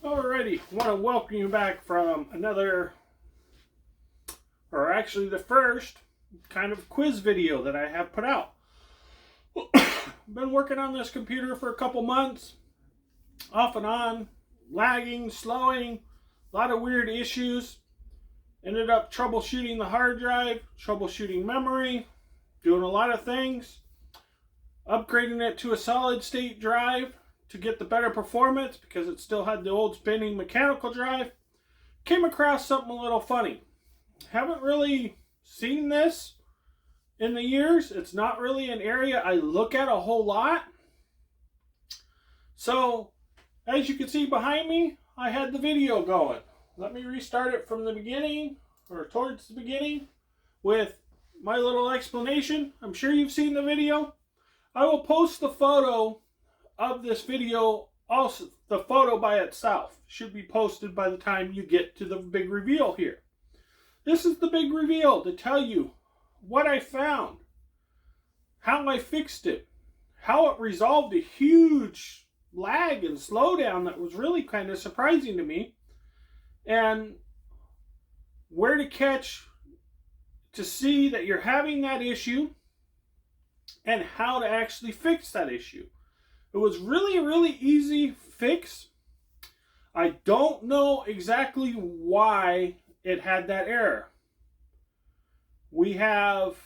Alrighty, I want to welcome you back from another, or actually the first kind of quiz video that I have put out. Been working on this computer for a couple months, off and on, lagging, slowing, a lot of weird issues. Ended up troubleshooting the hard drive, troubleshooting memory, doing a lot of things, upgrading it to a solid state drive to get the better performance because it still had the old spinning mechanical drive. Came across something a little funny. Haven't really seen this in the years. It's not really an area I look at a whole lot. So, as you can see behind me, I had the video going. Let me restart it from the beginning, or towards the beginning, with my little explanation. I'm sure you've seen the video. I will post the photo of this video. Also, the photo by itself should be posted by the time you get to the big reveal here. This is the big reveal to tell you what I found, how I fixed it, how it resolved a huge lag and slowdown that was really kind of surprising to me, and where to catch to see that you're having that issue and how to actually fix that issue. It was really easy fix. I don't know exactly why it had that error. We have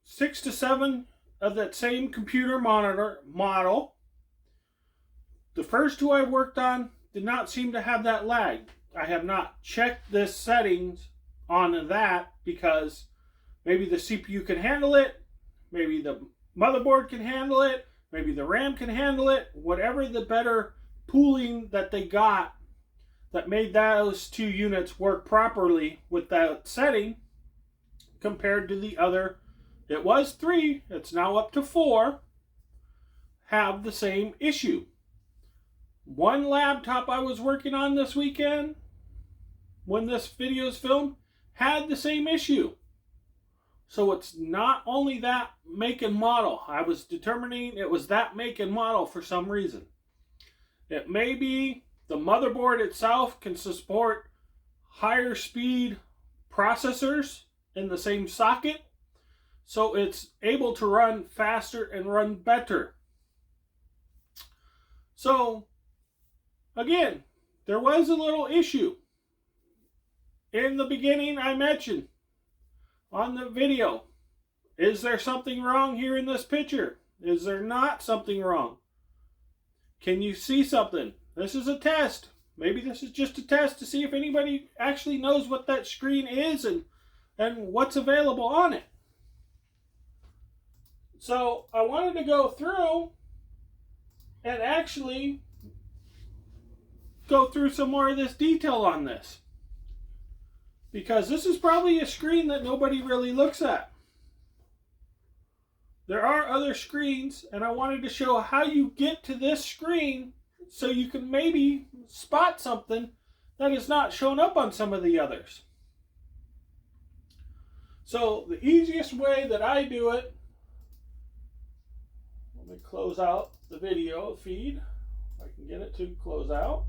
6 to 7 of that same computer monitor model. The first two I worked on did not seem to have that lag. I have not checked the settings on that because maybe the CPU can handle it, maybe the motherboard can handle it, maybe the RAM can handle it, whatever the better pooling that they got that made those two units work properly with that setting compared to the other. It was 3, it's now up to 4, have the same issue. One laptop I was working on this weekend, when this video is filmed, had the same issue. So it's not only that make and model. I was determining it was that make and model for some reason. It may be the motherboard itself can support higher speed processors in the same socket, so it's able to run faster and run better. So again, there was a little issue. In the beginning I mentioned on the video, is there something wrong here in this picture? Is there not something wrong? Can you see something? This is a test. Maybe this is just a test to see if anybody actually knows what that screen is and what's available on it. So I wanted to go through and actually go through some more of this detail on this, because this is probably a screen that nobody really looks at. There are other screens, and I wanted to show how you get to this screen so you can maybe spot something that is not shown up on some of the others. So the easiest way that I do it, let me close out the video feed, if I can get it to close out,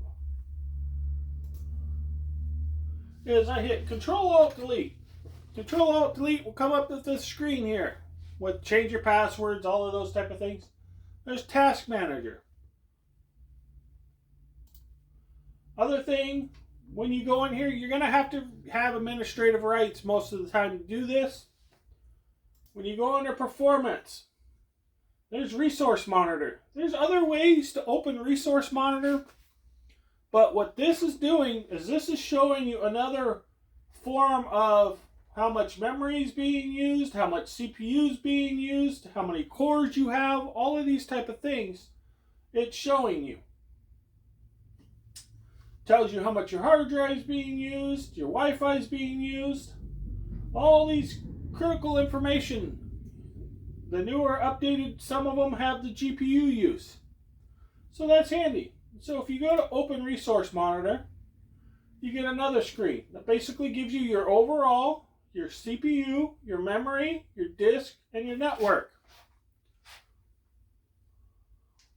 is I hit Control-Alt-Delete. Control-Alt-Delete will come up with this screen here with change your passwords, all of those type of things. There's Task Manager. Other thing, when you go in here, you're going to have administrative rights most of the time to do this. When you go under Performance, there's Resource Monitor. There's other ways to open Resource Monitor, but what this is doing is this is showing you another form of how much memory is being used, how much CPU is being used, how many cores you have, all of these type of things. It's showing you. Tells you how much your hard drive is being used, your Wi-Fi is being used, all these critical information. The newer updated, some of them have the GPU use. So that's handy. So if you go to Open Resource Monitor, you get another screen that basically gives you your overall, your CPU, your memory, your disk, and your network.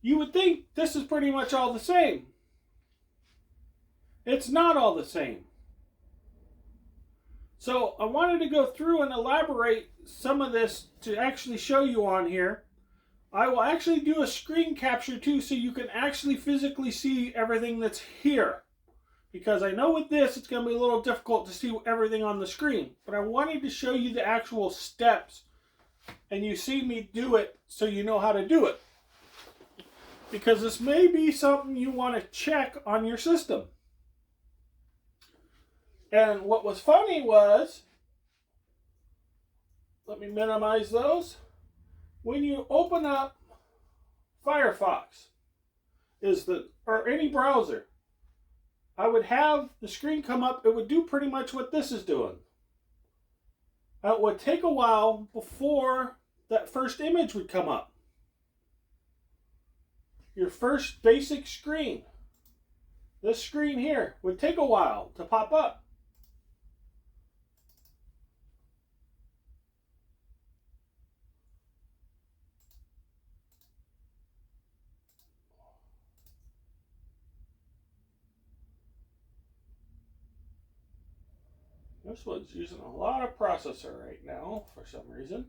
You would think this is pretty much all the same. It's not all the same. So I wanted to go through and elaborate some of this to actually show you on here. I will actually do a screen capture too, so you can actually physically see everything that's here. Because I know with this, it's going to be a little difficult to see everything on the screen. But I wanted to show you the actual steps. And you see me do it so you know how to do it. Because this may be something you want to check on your system. And what was funny was, let me minimize those. When you open up Firefox, or any browser, I would have the screen come up. It would do pretty much what this is doing. It would take a while before that first image would come up. Your first basic screen, this screen here, would take a while to pop up. This one's using a lot of processor right now for some reason.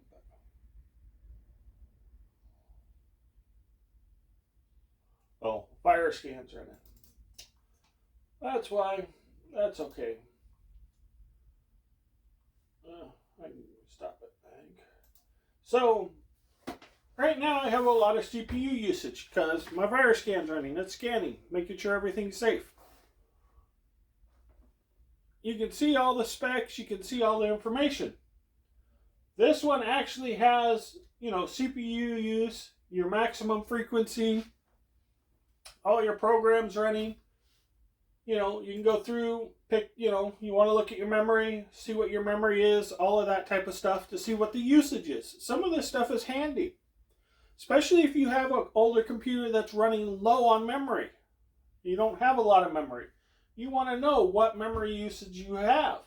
Oh, fire scan's running. That's why. That's okay. I can stop it, I think. So, right now I have a lot of CPU usage because my fire scan's running. It's scanning, making sure everything's safe. You can see all the specs, you can see all the information. This one actually has, CPU use, your maximum frequency, all your programs running. You can go through, pick, you want to look at your memory, see what your memory is, all of that type of stuff to see what the usage is. Some of this stuff is handy, especially if you have an older computer that's running low on memory. You don't have a lot of memory. You want to know what memory usage you have.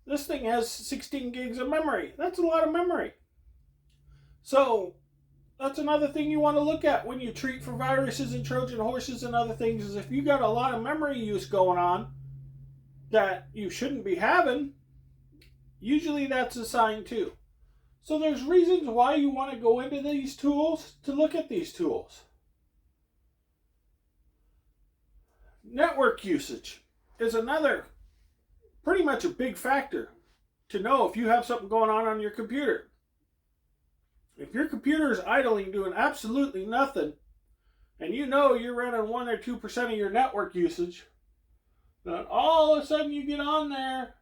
This thing has 16 gigs of memory. That's a lot of memory. So that's another thing you want to look at when you treat for viruses and Trojan horses and other things, is if you got a lot of memory use going on that you shouldn't be having, usually that's a sign too. So there's reasons why you want to go into these tools to look at these tools. Network usage is another pretty much a big factor to know if you have something going on your computer. If your computer is idling, doing absolutely nothing, and you're running 1 or 2% of your network usage, then all of a sudden you get on there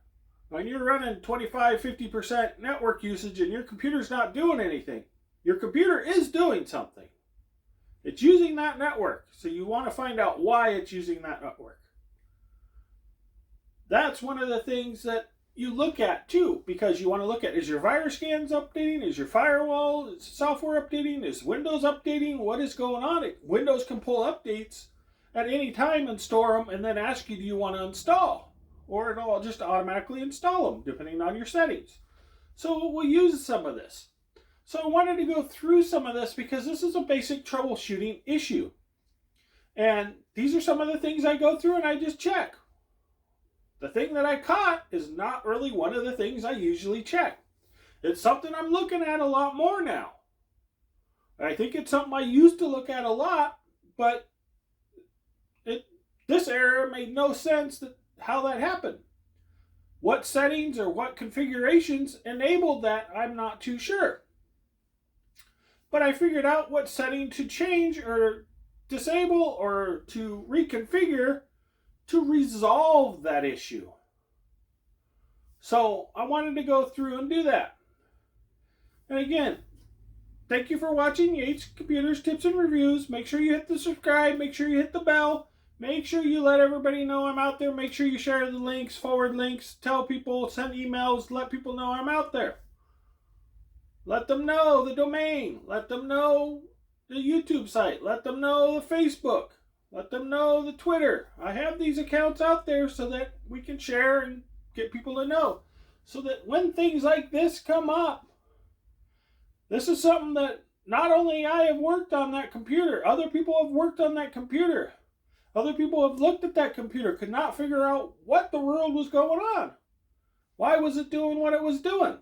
and you're running 25-50% network usage and your computer's not doing anything. Your computer is doing something. It's using that network, so you want to find out why it's using that network. That's one of the things that you look at too, because you want to look at, is your virus scans updating? Is your firewall software updating? Is Windows updating? What is going on? Windows can pull updates at any time and store them and then ask you, do you want to install? Or it'll just automatically install them, depending on your settings. So we'll use some of this. So I wanted to go through some of this because this is a basic troubleshooting issue. And these are some of the things I go through and I just check. The thing that I caught is not really one of the things I usually check. It's something I'm looking at a lot more now. I think it's something I used to look at a lot, but this error made no sense how that happened. What settings or what configurations enabled that, I'm not too sure. But I figured out what setting to change or disable or to reconfigure to resolve that issue. So I wanted to go through and do that. And again, thank you for watching Yates Computers Tips and Reviews. Make sure you hit the subscribe. Make sure you hit the bell. Make sure you let everybody know I'm out there. Make sure you share the links, forward links, tell people, send emails, let people know I'm out there. Let them know the domain. Let them know the YouTube site. Let them know the Facebook. Let them know the Twitter. I have these accounts out there so that we can share and get people to know. So that when things like this come up, this is something that not only I have worked on that computer, other people have worked on that computer. Other people have looked at that computer, could not figure out what the world was going on. Why was it doing what it was doing?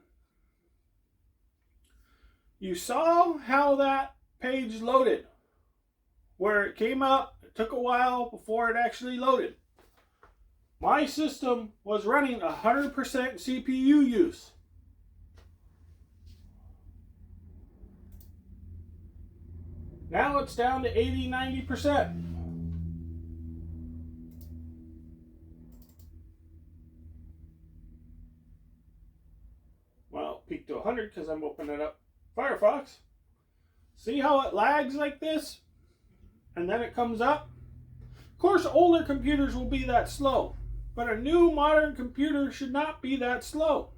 You saw how that page loaded, where it came up. It took a while before it actually loaded. My system was running 100% CPU use. Now it's down to 80-90%. Well, peaked to 100 because I'm opening up Firefox. See how it lags like this? And then it comes up? Of course, older computers will be that slow, but a new modern computer should not be that slow.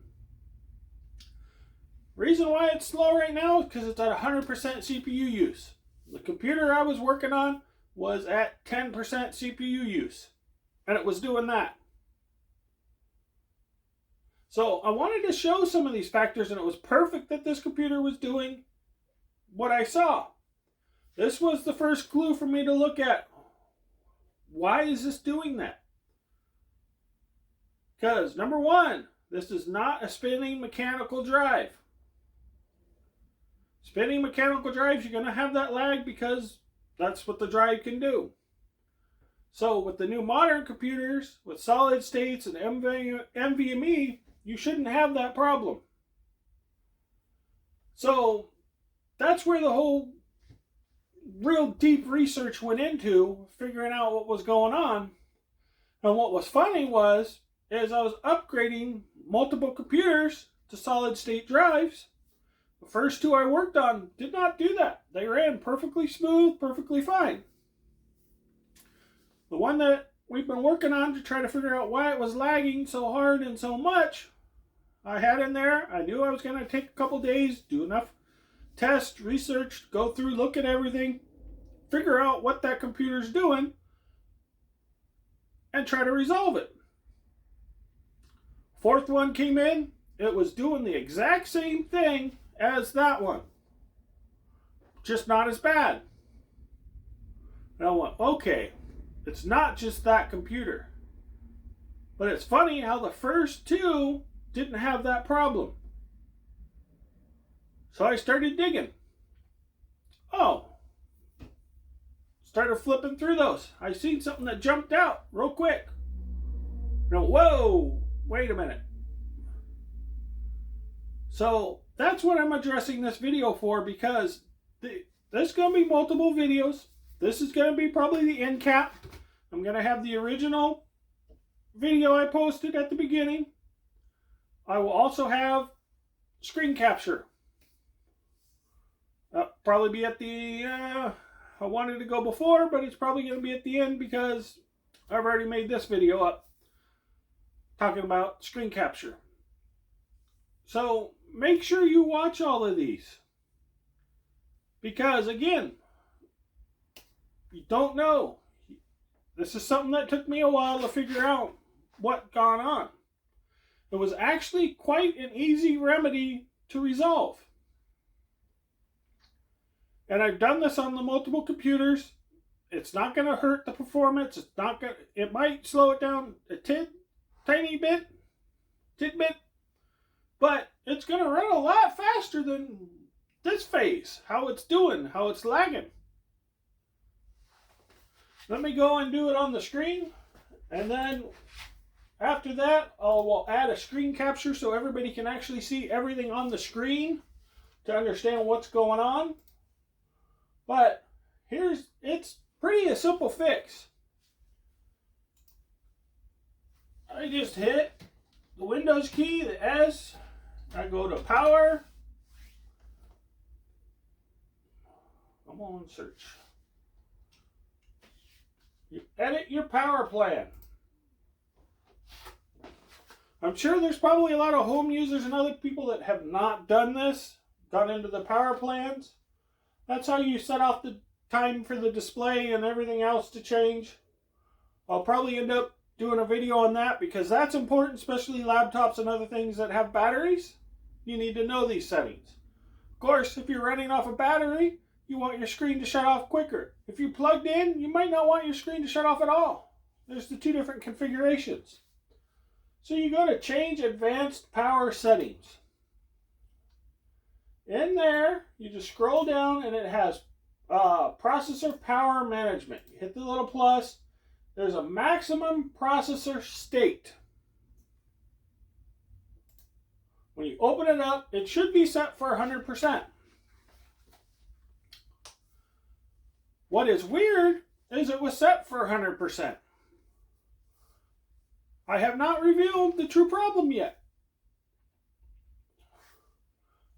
Reason why it's slow right now is because it's at 100% CPU use. The computer I was working on was at 10% CPU use, and it was doing that. So I wanted to show some of these factors, and it was perfect that this computer was doing what I saw. This was the first clue for me to look at. Why is this doing that? Because, number one, this is not a spinning mechanical drive. Spinning mechanical drives, you're going to have that lag because that's what the drive can do. So with the new modern computers, with solid states and NVMe, you shouldn't have that problem. So that's where the whole real deep research went into, figuring out what was going on. And what was funny was, as I was upgrading multiple computers to solid state drives, the first two I worked on did not do that. They ran perfectly smooth, perfectly fine. The one that we've been working on to try to figure out why it was lagging so hard and so much, I had in there. I knew I was going to take a couple days, do enough test, research, go through, look at everything, figure out what that computer's doing, and try to resolve it. Fourth one came in. It was doing the exact same thing as that one, just not as bad. And I went, okay, it's not just that computer. But it's funny how the first two didn't have that problem. So I started digging. Oh, started flipping through those. I seen something that jumped out real quick. Whoa, wait a minute. So that's what I'm addressing this video for, because there's going to be multiple videos. This is going to be probably the end cap. I'm going to have the original video I posted at the beginning. I will also have screen capture. Probably be at the, I wanted to go before, but it's probably going to be at the end because I've already made this video up talking about screen capture. So make sure you watch all of these, because again, you don't know. This is something that took me a while to figure out what gone on. It was actually quite an easy remedy to resolve. And I've done this on the multiple computers. It's not going to hurt the performance. It's not going. It might slow it down a tiny bit, tidbit, but it's going to run a lot faster than this phase. How it's doing, how it's lagging. Let me go and do it on the screen, and then after that, I'll add a screen capture so everybody can actually see everything on the screen to understand what's going on. But it's pretty a simple fix. I just hit the Windows key, the S. I go to power. Come on, search. You edit your power plan. I'm sure there's probably a lot of home users and other people that have not done this, gone into the power plans. That's how you set off the time for the display and everything else to change. I'll probably end up doing a video on that because that's important, especially laptops and other things that have batteries. You need to know these settings. Of course, if you're running off a battery, you want your screen to shut off quicker. If you plugged in, you might not want your screen to shut off at all. There's the two different configurations. So you go to Change Advanced Power Settings. In there, you just scroll down and it has Processor Power Management. You hit the little plus. There's a maximum processor state. When you open it up, it should be set for 100%. What is weird is it was set for 100%. I have not revealed the true problem yet.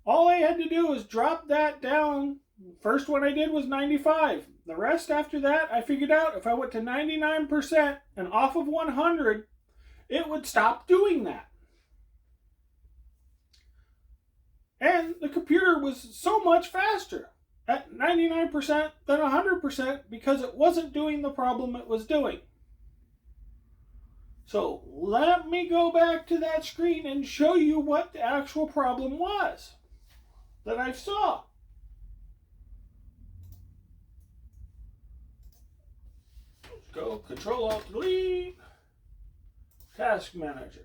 All I had to do was drop that down. First one I did was 95. The rest after that, I figured out if I went to 99% and off of 100, it would stop doing that. And the computer was so much faster at 99% than 100% because it wasn't doing the problem it was doing. So let me go back to that screen and show you what the actual problem was that I saw. Let's go Control-Alt-Delete, Task Manager.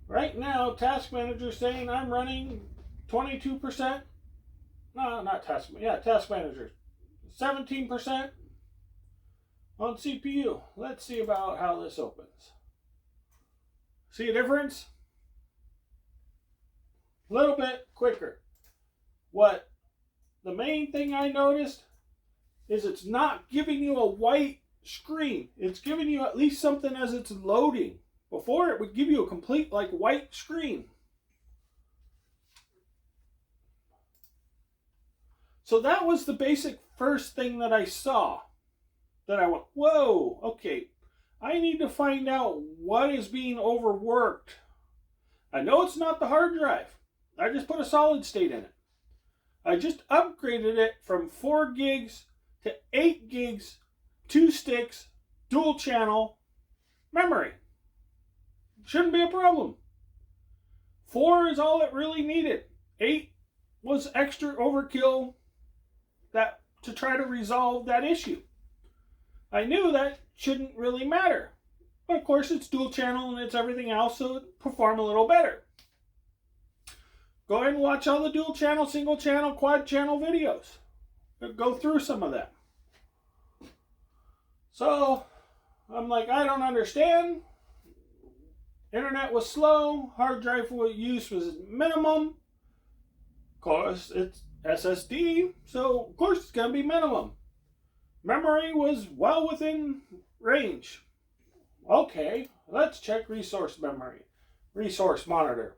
Right now, Task Manager is saying I'm running 22%. No, not Task Manager. Yeah, Task Manager. 17% on CPU. Let's see about how this opens. See a difference? A little bit quicker. What the main thing I noticed is it's not giving you a white screen. It's giving you at least something as it's loading. Before, it would give you a complete like white screen. So that was the basic first thing that I saw. That I went, whoa, okay, I need to find out what is being overworked. I know it's not the hard drive. I just put a solid state in it. I just upgraded it from 4 gigs to 8 gigs, 2 sticks, dual channel memory. Shouldn't be a problem. 4 is all it really needed. 8 was extra overkill that to try to resolve that issue. I knew that shouldn't really matter. But of course it's dual channel and it's everything else, so it perform a little better. Go ahead and watch all the dual channel, single channel, quad channel videos. Go through some of them. So I'm like, I don't understand. Internet was slow, hard drive use was minimum. Of course, it's SSD, so of course it's going to be minimum. Memory was well within range. Okay, let's check resource memory. Resource monitor.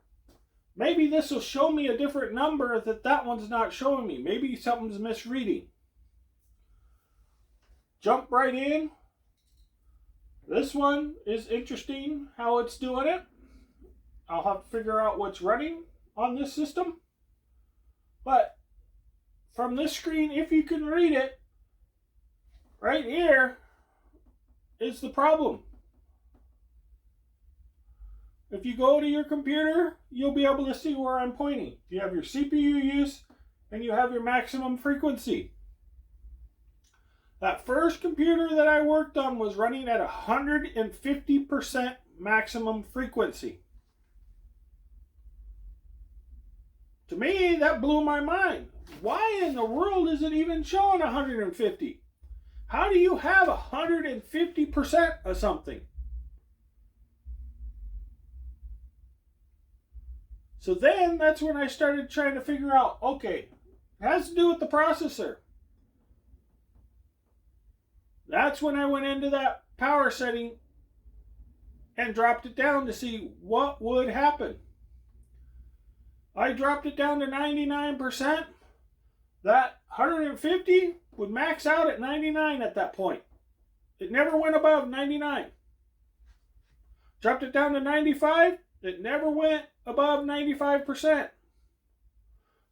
Maybe this will show me a different number that one's not showing me. Maybe something's misreading. Jump right in. This one is interesting how it's doing it. I'll have to figure out what's running on this system. But from this screen, if you can read it, right here is the problem. If you go to your computer, you'll be able to see where I'm pointing. You have your CPU use and you have your maximum frequency. That first computer that I worked on was running at 150% maximum frequency. To me, that blew my mind. Why in the world is it even showing 150? How do you have 150% of something? So then that's when I started trying to figure out, okay, it has to do with the processor. That's when I went into that power setting and dropped it down to see what would happen. I dropped it down to 99%. That 150 would max out at 99 at that point. It never went above 99. Dropped it down to 95. It never went above 95%.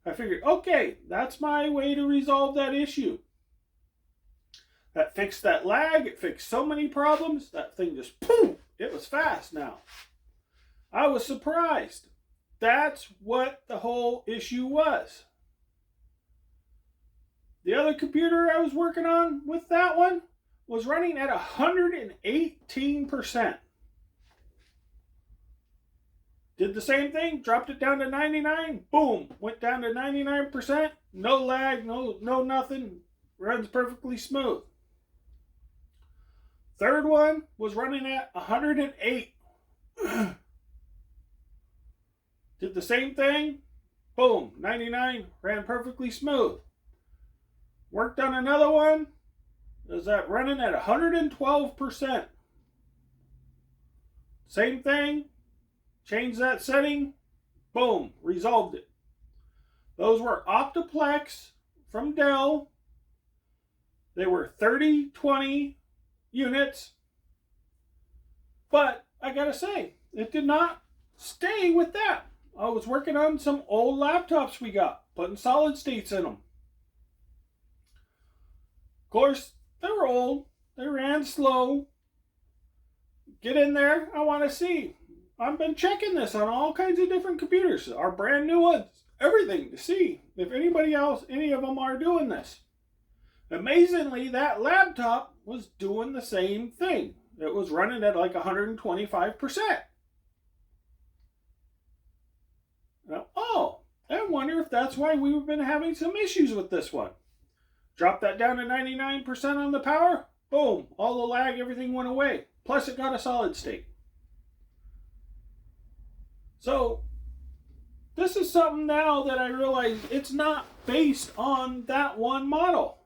I figured, okay, that's my way to resolve that issue. That fixed that lag. It fixed so many problems. That thing just, boom, it was fast now. I was surprised. That's what the whole issue was. The other computer I was working on with that one was running at 118%. Did the same thing, dropped it down to 99, boom, went down to 99%, no lag, no nothing, runs perfectly smooth. Third one was running at 108. Did the same thing, boom, 99, ran perfectly smooth. Worked on another one, is that running at 112%. Same thing, changed that setting, boom, resolved it. Those were Optiplex from Dell. They were 3020 units. But I gotta say, it did not stay with that. I was working on some old laptops we got, putting solid states in them. Of course, they were old. They ran slow. Get in there, I want to see. I've been checking this on all kinds of different computers, our brand new ones, everything, to see if anybody else, any of them are doing this. Amazingly, that laptop was doing the same thing. It was running at like 125%. Now, I wonder if that's why we've been having some issues with this one. Drop that down to 99% on the power, boom, all the lag, everything went away. Plus it got a solid state. So, this is something now that I realize it's not based on that one model.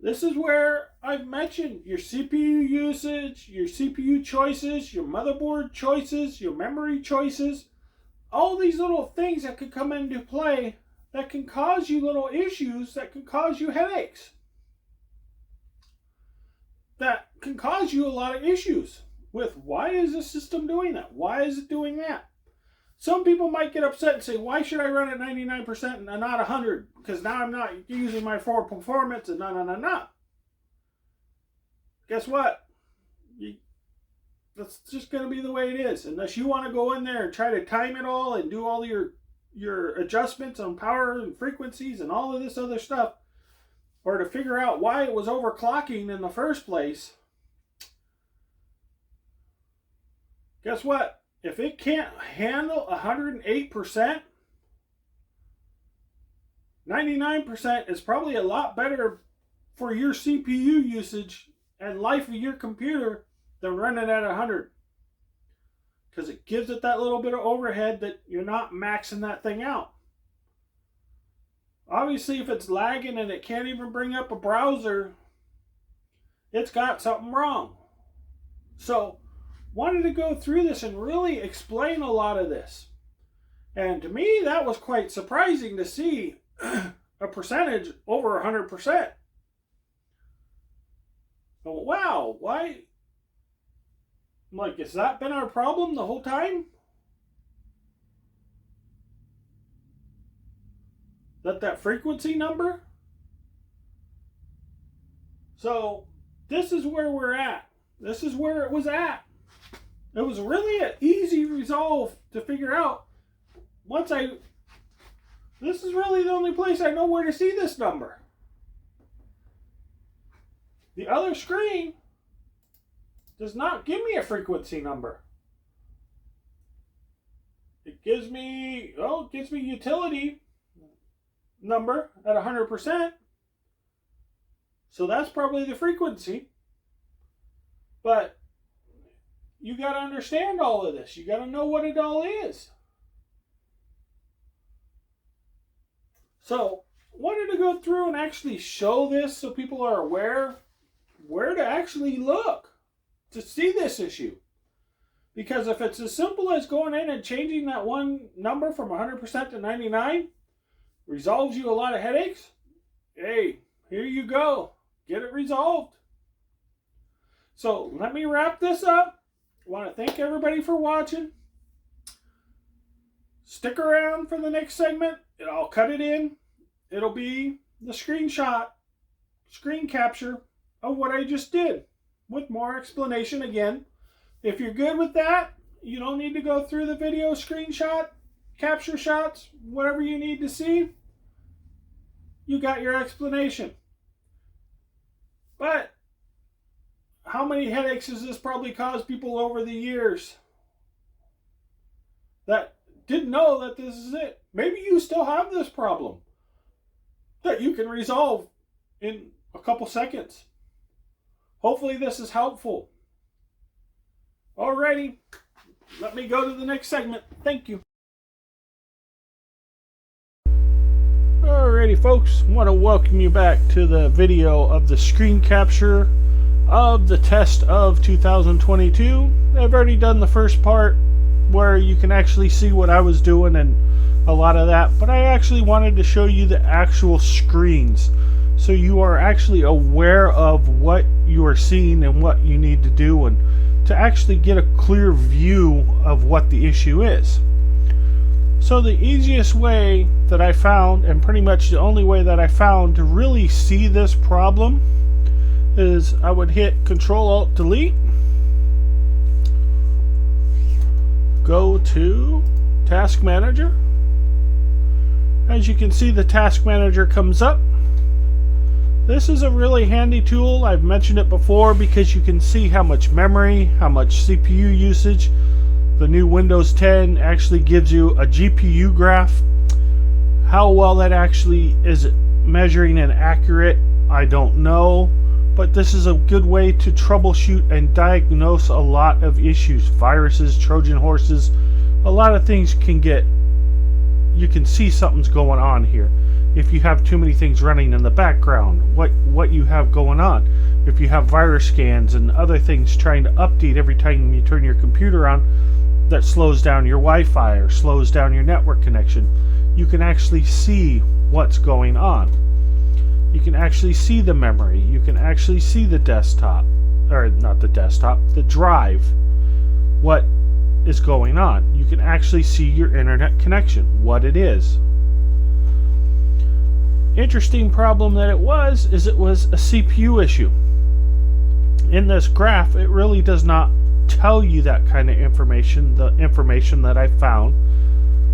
This is where I've mentioned your CPU usage, your CPU choices, your motherboard choices, your memory choices, all these little things that could come into play that can cause you little issues, that can cause you headaches, that can cause you a lot of issues with why is the system doing that? Why is it doing that? Some people might get upset and say, why should I run at 99% and not 100? Because now I'm not using my full performance and no. Guess what? That's just going to be the way it is. Unless you want to go in there and try to time it all and do all your adjustments on power and frequencies and all of this other stuff, or to figure out why it was overclocking in the first place, guess what? If it can't handle 108%, 99% is probably a lot better for your CPU usage and life of your computer than running at 100. Because it gives it that little bit of overhead that you're not maxing that thing out. Obviously, if it's lagging and it can't even bring up a browser, it's got something wrong. So, wanted to go through this and really explain a lot of this. And to me, that was quite surprising to see a percentage over 100%. Oh, wow, why? I'm like, has that been our problem the whole time? That frequency number? So, this is where we're at. This is where it was at. It was really an easy resolve to figure out this is really the only place I know where to see this number. The other screen does not give me a frequency number. It gives me utility number at 100%. So that's probably the frequency. But you got to understand all of this. You got to know what it all is. So, wanted to go through and actually show this so people are aware where to actually look to see this issue. Because if it's as simple as going in and changing that one number from 100% to 99, resolves you a lot of headaches, hey, here you go. Get it resolved. So, let me wrap this up. I want to thank everybody for watching. Stick around for the next segment. I'll cut it in. It'll be the screen capture of what I just did with more explanation again. If you're good with that, You don't need to go through the video screenshot, capture shots, whatever you need to see. You got your explanation. But how many headaches has this probably caused people over the years that didn't know that this is it? Maybe you still have this problem that you can resolve in a couple seconds. Hopefully this is helpful. Alrighty, let me go to the next segment. Thank you. Alrighty folks, I want to welcome you back to the video of the screen capture of the test of 2022. I've already done the first part where you can actually see what I was doing and a lot of that, but I actually wanted to show you the actual screens so you are actually aware of what you are seeing and what you need to do, and to actually get a clear view of what the issue is. So the easiest way that I found, and pretty much the only way that I found to really see this problem, is I would hit Control-Alt-Delete, go to Task Manager. As you can see, the Task Manager comes up. This is a really handy tool. I've mentioned it before because you can see how much memory, how much CPU usage. The new Windows 10 actually gives you a GPU graph. How well that actually is measuring and accurate, I don't know. But this is a good way to troubleshoot and diagnose a lot of issues. Viruses, Trojan horses, a lot of things can get, you can see something's going on here. If you have too many things running in the background, what you have going on. If you have virus scans and other things trying to update every time you turn your computer on, that slows down your Wi-Fi or slows down your network connection, you can actually see what's going on. You can actually see the memory. You can actually see the desktop, or not the desktop, the drive, what is going on. You can actually see your internet connection, what it is. Interesting problem that it was is it was a CPU issue. In this graph, it really does not tell you that kind of information, the information that I found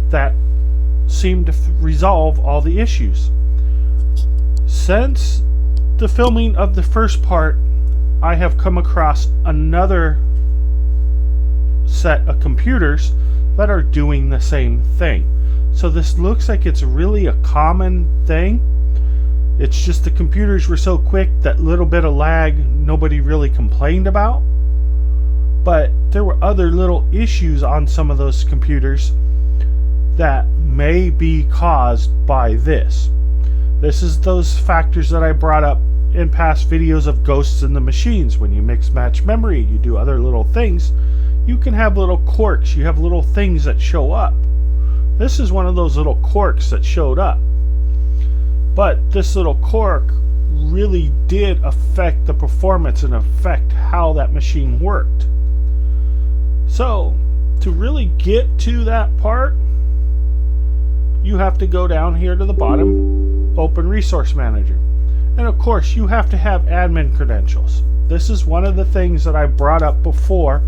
that seemed to resolve all the issues. Since the filming of the first part, I have come across another set of computers that are doing the same thing. So this looks like it's really a common thing. It's just the computers were so quick that little bit of lag nobody really complained about. But there were other little issues on some of those computers that may be caused by this. This is those factors that I brought up in past videos of ghosts in the machines. When you mix match memory, you do other little things, you can have little quirks, you have little things that show up. This is one of those little quirks that showed up. But this little quirk really did affect the performance and affect how that machine worked. So, to really get to that part, you have to go down here to the bottom, Open Resource Manager. And of course, you have to have admin credentials. This is one of the things that I brought up before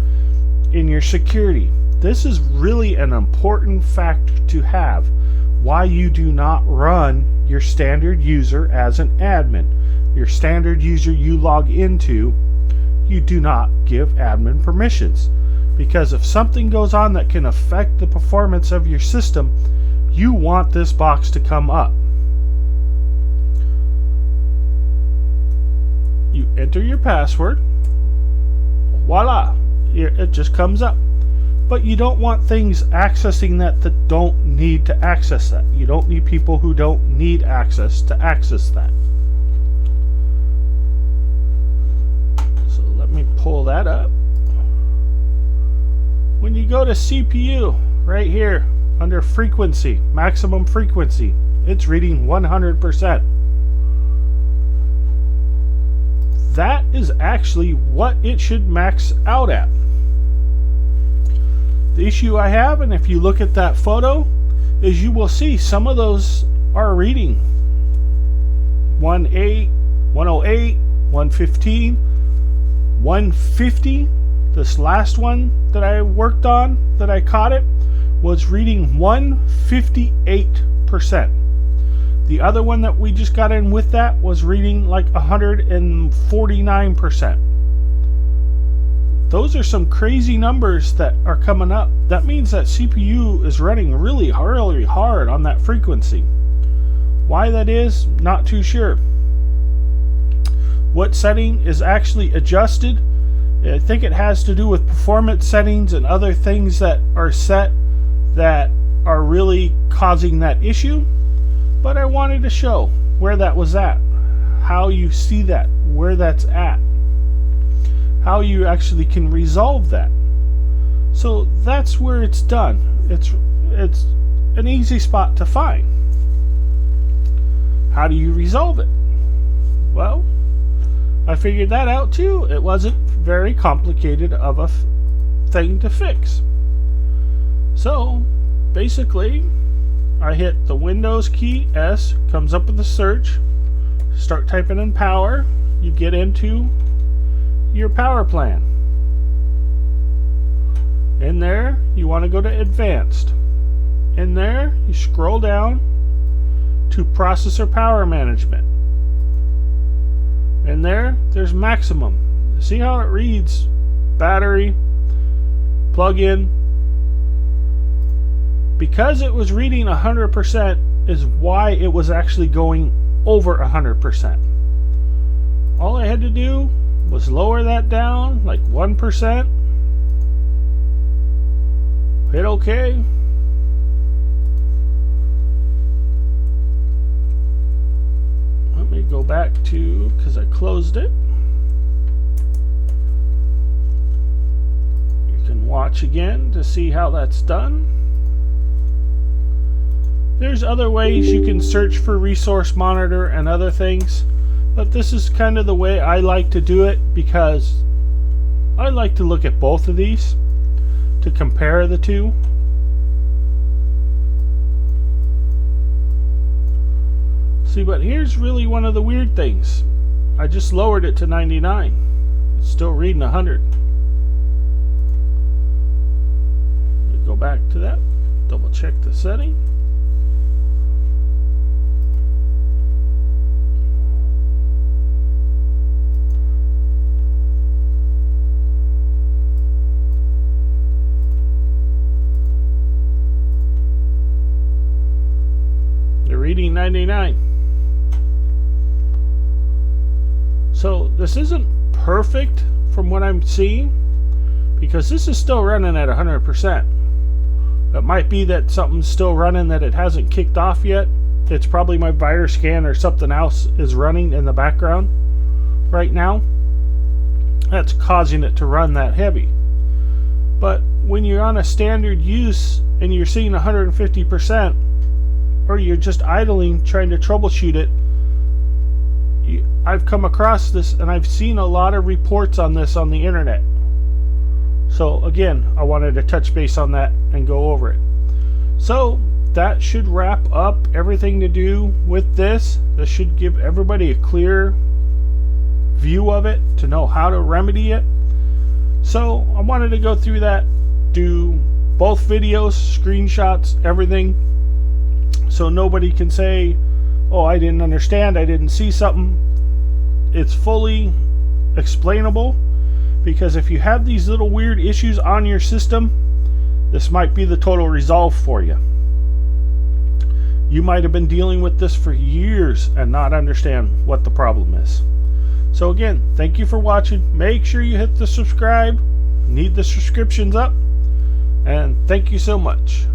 in your security. This is really an important factor to have. Why you do not run your standard user as an admin. Your standard user you log into, you do not give admin permissions. Because if something goes on that can affect the performance of your system, you want this box to come up. You enter your password, voila, it just comes up. But you don't want things accessing that don't need to access that. You don't need people who don't need access to access that. So let me pull that up. When you go to CPU, right here, under frequency, maximum frequency, it's reading 100%. That is actually what it should max out at. The issue I have, and if you look at that photo, is you will see some of those are reading 108, 108, 115, 150, This last one that I worked on, that I caught it, was reading 158%. The other one that we just got in with that was reading like 149%. Those are some crazy numbers that are coming up. That means that CPU is running really hard on that frequency. Why that is, not too sure. What setting is actually adjusted? I think it has to do with performance settings and other things that are set that are really causing that issue. But I wanted to show where that was at, how you see that, where that's at, how you actually can resolve that. So that's where it's done. It's an easy spot to find. How do you resolve it? Well, I figured that out too. It wasn't very complicated of a thing to fix. So basically, I hit the Windows key, S, comes up with the search, start typing in power, you get into your power plan. In there, you want to go to advanced. In there, you scroll down to processor power management. In there, there's maximum. See how it reads battery, plug-in. Because it was reading 100% is why it was actually going over 100%. All I had to do was lower that down like 1%. Hit OK. Let me go back to, because I closed it. You can watch again to see how that's done. There's other ways you can search for Resource Monitor and other things, but this is kind of the way I like to do it because I like to look at both of these to compare the two. See, but here's really one of the weird things. I just lowered it to 99. It's still reading 100. Let me go back to that, double check the setting. Reading 99. So this isn't perfect from what I'm seeing because this is still running at 100%. It might be that something's still running that it hasn't kicked off yet. It's probably my virus scan or something else is running in the background right now. That's causing it to run that heavy. But when you're on a standard use and you're seeing 150%, or you're just idling trying to troubleshoot it, I've come across this and I've seen a lot of reports on this on the internet. So again, I wanted to touch base on that and go over it. So that should wrap up everything to do with this. This should give everybody a clear view of it to know how to remedy it. So I wanted to go through that, do both videos, screenshots, everything, so nobody can say, oh, I didn't understand, I didn't see something. It's fully explainable, because if you have these little weird issues on your system, this might be the total resolve for you. You might have been dealing with this for years and not understand what the problem is. So again, thank you for watching. Make sure you hit the subscribe. Need the subscriptions up. And thank you so much.